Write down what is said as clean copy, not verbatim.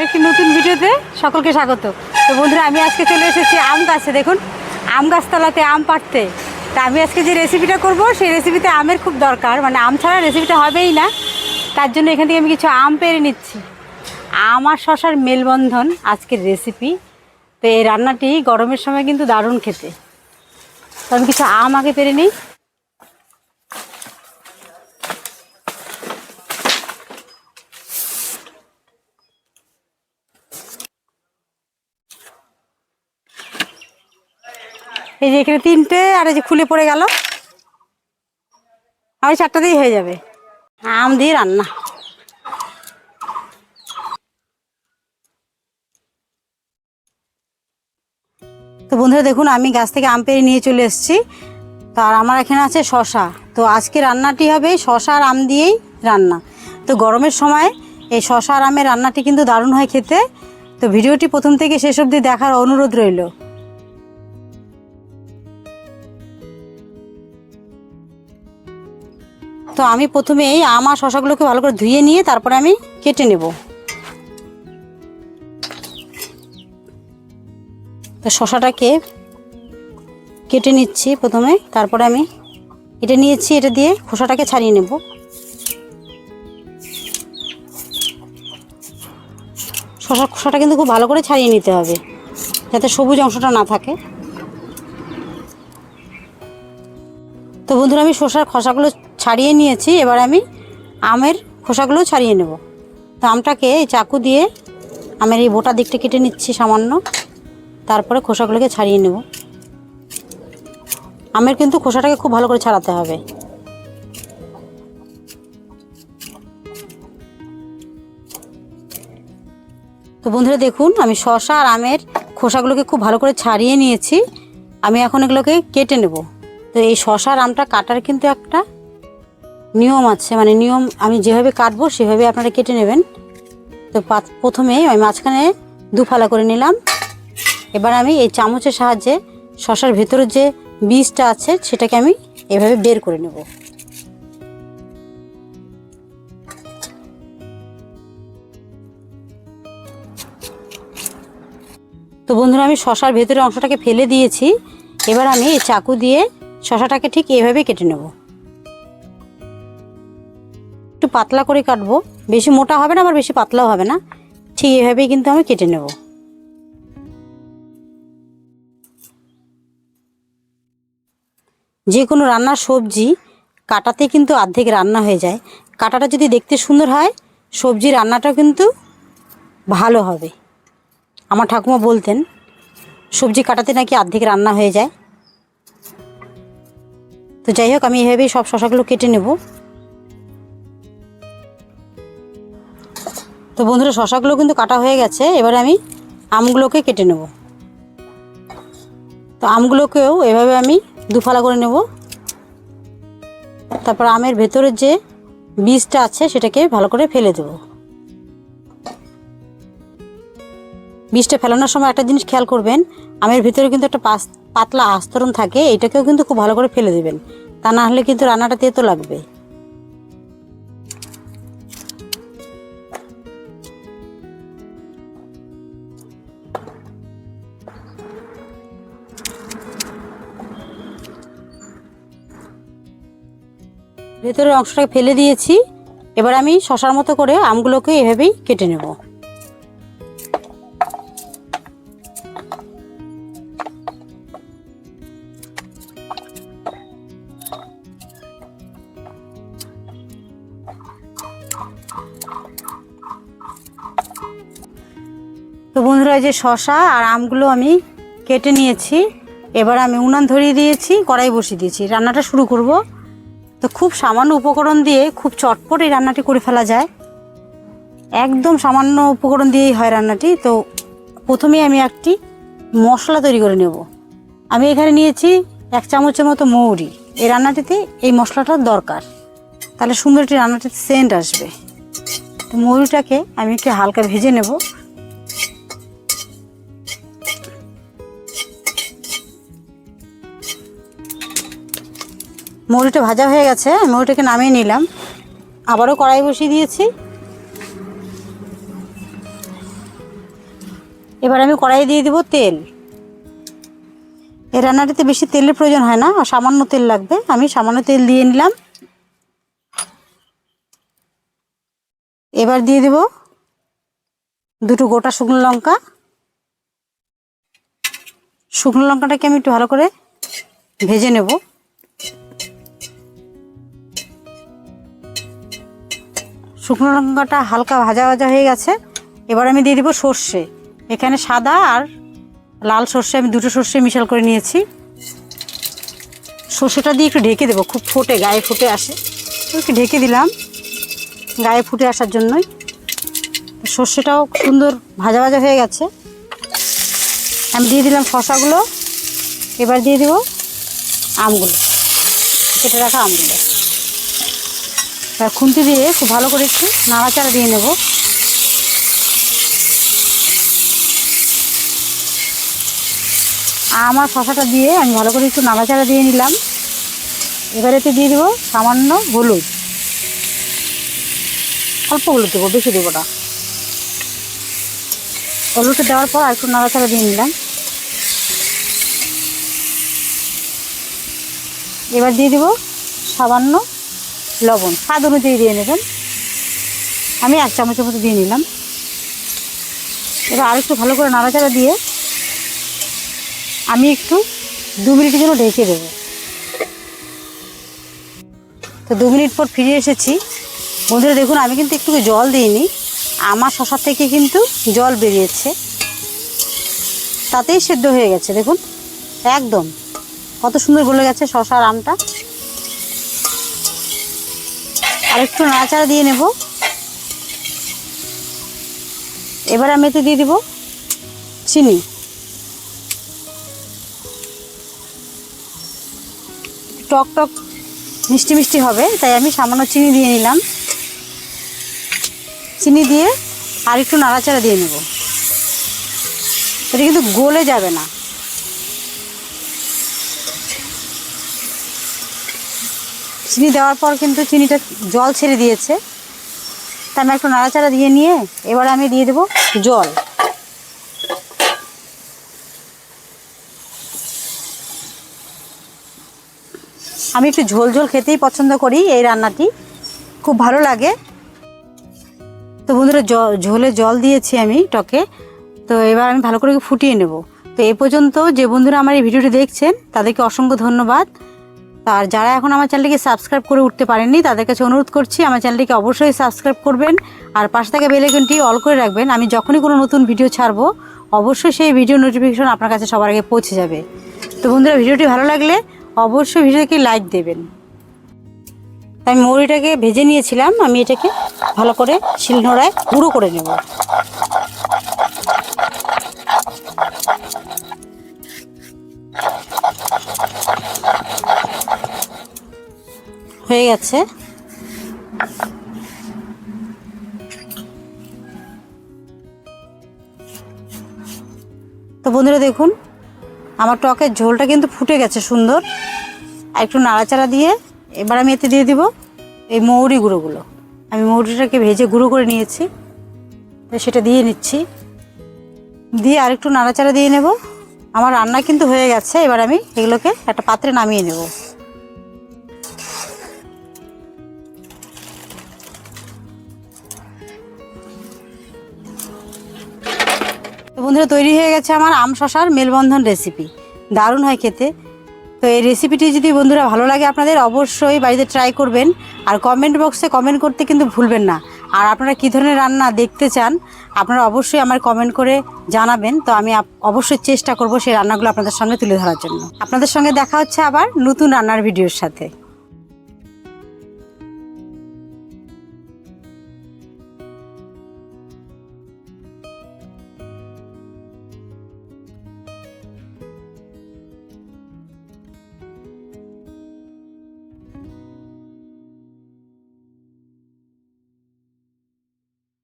আরেকটি নতুন ভিডিওতে সকলকে স্বাগত। তো বন্ধুরা, আমি আজকে চলে এসেছি আম গাছে। দেখুন, আম গাছতলাতে আম পাড়তে। তা আমি আজকে যে রেসিপিটা করব, সেই রেসিপিতে আমের খুব দরকার, মানে আম ছাড়া রেসিপিটা হবেই না। তার জন্য এখান থেকে আমি কিছু আম পেড়ে নিচ্ছি। আম আর শশার মেলবন্ধন আজকের রেসিপি। তো এই রান্নাটি গরমের সময় কিন্তু দারুণ খেতে। তো আমি কিছু আম আগে পেড়ে নিই। এই যে এখানে তিনটে, আর এই যে খুলে পড়ে গেল, আর চারটা দিয়ে হয়ে যাবে আম দিয়ে রান্না। তো বন্ধুরা দেখুন, আমি গাছ থেকে আম পেড়ে নিয়ে চলে এসেছি। তো আর আমার এখানে আছে শশা। তো আজকে রান্নাটি হবে শশা আর আম দিয়েই রান্না। তো গরমের সময় এই শশা আর আমের রান্নাটি কিন্তু দারুণ হয় খেতে। তো ভিডিওটি প্রথম থেকে শেষ অবধি দেখার অনুরোধ রইল। তো আমি প্রথমে এই আম আর শশাগুলোকে ভালো করে ধুয়ে নিয়ে তারপরে আমি কেটে নেব। তো শশাটাকে কেটে নিচ্ছি প্রথমে, তারপরে আমি এটা নিয়েছি, এটা দিয়ে খোসাটাকে ছাড়িয়ে নেব। শশার খোসাটা কিন্তু খুব ভালো করে ছাড়িয়ে নিতে হবে, যাতে সবুজ অংশটা না থাকে। তো বন্ধুরা, আমি শশার খোসাগুলো ছাড়িয়ে নিয়েছি। এবার আমি আমের খোসাগুলো ছাড়িয়ে নেব। তো আমটাকে এই চাকু দিয়ে আমের এই বোটা দিকটা কেটে নিচ্ছি সামান্য, তারপরে খোসাগুলোকে ছাড়িয়ে নেব। আমের কিন্তু খোসাটাকে খুব ভালো করে ছাড়াতে হবে। তো বন্ধুরা দেখুন, আমি শশা আর আমের খোসাগুলোকে খুব ভালো করে ছাড়িয়ে নিয়েছি। আমি এখন এগুলোকে কেটে নেব। তো এই শশা আর আমটা কাটার কিন্তু একটা নিয়ম আছে, মানে নিয়ম আমি যেভাবে কাটবো সেভাবে আপনারা কেটে নেবেন। তো প্রথমে আমি মাঝখানে দুফালা করে নিলাম। এবার আমি এই চামচের সাহায্যে শশার ভেতরের যে বীজটা আছে সেটাকে আমি এভাবে বের করে নেব। তো বন্ধুরা, আমি শশার ভেতরের অংশটাকে ফেলে দিয়েছি। এবার আমি এই চাকু দিয়ে শশাটাকে ঠিক এভাবে কেটে নেব। একটু পাতলা করে কাটবো, বেশি মোটা হবে না আবার বেশি পাতলাও হবে না, ঠিক এভাবেই কিন্তু আমি কেটে নেব। যে কোনো রান্নার সবজি কাটাতে কিন্তু অর্ধেক রান্না হয়ে যায়। কাটাটা যদি দেখতে সুন্দর হয়, সবজি রান্নাটাও কিন্তু ভালো হবে। আমার ঠাকুমা বলতেন সবজি কাটাতে নাকি অর্ধেক রান্না হয়ে যায়। তো যাই হোক, আমি এভাবেই সব শশাগুলো কেটে নেব। তো বন্ধুরা, শশাগুলো কিন্তু কাটা হয়ে গেছে। এবার আমি আমগুলোকে কেটে নেব। তো আমগুলোকেও এভাবে আমি দুফালা করে নেব। তারপর আমের ভেতরের যে বীজটা আছে সেটাকে ভালো করে ফেলে দেব। বীজটা ফেলানোর সময় একটা জিনিস খেয়াল করবেন, আমের ভেতরে কিন্তু একটা পাতলা আস্তরণ থাকে, এটাকেও কিন্তু খুব ভালো করে ফেলে দেবেন, তা না হলে কিন্তু রান্নাটা তেতো লাগবে। ভেতরের অংশটাকে ফেলে দিয়েছি। এবার আমি শশার মতো করে আমগুলোকে এভাবেই কেটে নেব। তো বন্ধুরা, এই যে শশা আর আমগুলো আমি কেটে নিয়েছি। এবার আমি উনান ধরিয়ে দিয়েছি, কড়াই বসিয়ে দিয়েছি, রান্নাটা শুরু করব। তো খুব সামান্য উপকরণ দিয়ে খুব চটপট এই রান্নাটি করে ফেলা যায়। একদম সামান্য উপকরণ দিয়েই হয় রান্নাটি। তো প্রথমে আমি একটি মশলা তৈরি করে নেব। আমি এখানে নিয়েছি 1 চামচের মতো মৌরি। এই রান্নাটিতে এই মশলাটার দরকার, তাহলে সুন্দর একটি রান্নাটিতে সেন্ট আসবে। তো মৌরিটাকে আমি একটু হালকা ভেজে নেব। মৌরিটা ভাজা হয়ে গেছে, আমি মৌরিটাকে নামিয়ে নিলাম। আবারও কড়াই বসিয়ে দিয়েছি। এবার আমি কড়াইয়ে দিয়ে দেবো তেল। এই রান্নাটিতে বেশি তেলের প্রয়োজন হয় না, সামান্য তেল লাগবে। আমি সামান্য তেল দিয়ে নিলাম। এবার দিয়ে দেব দুটো গোটা শুকনো লঙ্কা। শুকনো লঙ্কাটাকে আমি একটু ভালো করে ভেজে নেব। শুকনো লঙ্কাটা হালকা ভাজা ভাজা হয়ে গেছে। এবার আমি দিয়ে দেবো সর্ষে। এখানে সাদা আর লাল সর্ষে আমি দুটো সর্ষে মিশাল করে নিয়েছি। সর্ষেটা দিয়ে একটু ঢেকে দেবো, খুব ফোটে, গায়ে ফুটে আসে, একটু ঢেকে দিলাম গায়ে ফুটে আসার জন্যই। সর্ষেটাও সুন্দর ভাজা ভাজা হয়ে গেছে। আমি দিয়ে দিলাম শসাগুলো। এবার দিয়ে দেবো আমগুলো, কেটে রাখা আমগুলো। এবার খুন্তি দিয়ে খুব ভালো করে একটু নাড়াচাড়া দিয়ে নেব। আমার শসাটা দিয়ে আমি ভালো করে একটু নাড়াচাড়া দিয়ে নিলাম। এবার এতে দিয়ে দেবো সামান্য হলুদ, অল্প হলুদ দেবো, বেশি দেবো না। হলুদটা দেওয়ার পর আর একটু নাড়াচাড়া দিয়ে নিলাম। এবার দিয়ে দেবো সামান্য লবণ, স্বাদ অনুযায়ী দিয়ে নেবেন। আমি 1 চামচের মতো দিয়ে নিলাম। এবার আর একটু ভালো করে নাড়াচাড়া দিয়ে আমি একটু 2 মিনিটের জন্য ঢেকে দেবো। তো 2 মিনিট পর ফিরে এসেছি। বন্ধুরা দেখুন, আমি কিন্তু একটু জল দিইনি, আমার শসা থেকে কিন্তু জল বেরিয়েছে, তাতেই সেদ্ধ হয়ে গেছে। দেখুন একদম কত সুন্দর গলে গেছে শসা আর আমটা। আর একটু নাড়াচাড়া দিয়ে নেব। এবার আমি এতে দিয়ে দিব চিনি। টক টক মিষ্টি মিষ্টি হবে, তাই আমি সামান্য চিনি দিয়ে নিলাম। চিনি দিয়ে আর একটু নাড়াচাড়া দিয়ে নেব। এটা কিন্তু গলে যাবে না। চিনি দেওয়ার পর কিন্তু চিনিটা জল ছেড়ে দিয়েছে, তা আমি একটু নাড়াচাড়া দিয়ে নিয়ে এবার আমি দিয়ে দেব জল। আমি একটু ঝোল ঝোল খেতেই পছন্দ করি, এই রান্নাটি খুব ভালো লাগে। তো বন্ধুরা ঝোলে জল দিয়েছি আমি টকে। তো এবার আমি ভালো করে ফুটিয়ে নেব। তো এই পর্যন্ত যে বন্ধুরা আমার এই ভিডিওটি দেখছেন তাদেরকে অসংখ্য ধন্যবাদ। আর যারা এখন আমার চ্যানেলটিকে সাবস্ক্রাইব করে উঠতে পারেননি তাদের কাছে অনুরোধ করছি আমার চ্যানেলটিকে অবশ্যই সাবস্ক্রাইব করবেন আর পাশে থাকা বেল আইকনটি অল করে রাখবেন। আমি যখনই কোনো নতুন ভিডিও ছাড়বো অবশ্যই সেই ভিডিও নোটিফিকেশন আপনার কাছে সবার আগে পৌঁছে যাবে। তো বন্ধুরা ভিডিওটি ভালো লাগলে অবশ্যই ভিডিওটিকে লাইক দেবেন। আমি মৌরিটাকে ভেজে নিয়েছিলাম, আমি এটাকে ভালো করে শিলনোড়ায় গুঁড়ো করে নেব। হয়ে গেছে। তো বন্ধুরা দেখুন আমার টকের ঝোলটা কিন্তু ফুটে গেছে সুন্দর। আর একটু নাড়াচাড়া দিয়ে এবার আমি এতে দিয়ে দিব এই মৌরি গুঁড়োগুলো। আমি মৌরিটাকে ভেজে গুঁড়ো করে নিয়েছি, সেটা দিয়ে নিচ্ছি। দিয়ে আর একটু নাড়াচাড়া দিয়ে নেব। আমার রান্না কিন্তু হয়ে গেছে। এবার আমি এগুলোকে একটা পাত্রে নামিয়ে নেব। তো বন্ধুরা তৈরি হয়ে গেছে আমার আম শসার মেলবন্ধন রেসিপি। দারুণ হয় খেতে। তো এই রেসিপিটি যদি বন্ধুরা ভালো লাগে আপনাদের অবশ্যই বাড়িতে ট্রাই করবেন। আর কমেন্ট বক্সে কমেন্ট করতে কিন্তু ভুলবেন না। আর আপনারা কী ধরনের রান্না দেখতে চান আপনারা অবশ্যই আমার কমেন্ট করে জানাবেন। তো আমি অবশ্যই চেষ্টা করব সেই রান্নাগুলো আপনাদের সঙ্গে তুলে ধরার জন্য। আপনাদের সঙ্গে দেখা হচ্ছে আবার নতুন রান্নার ভিডিওর সাথে।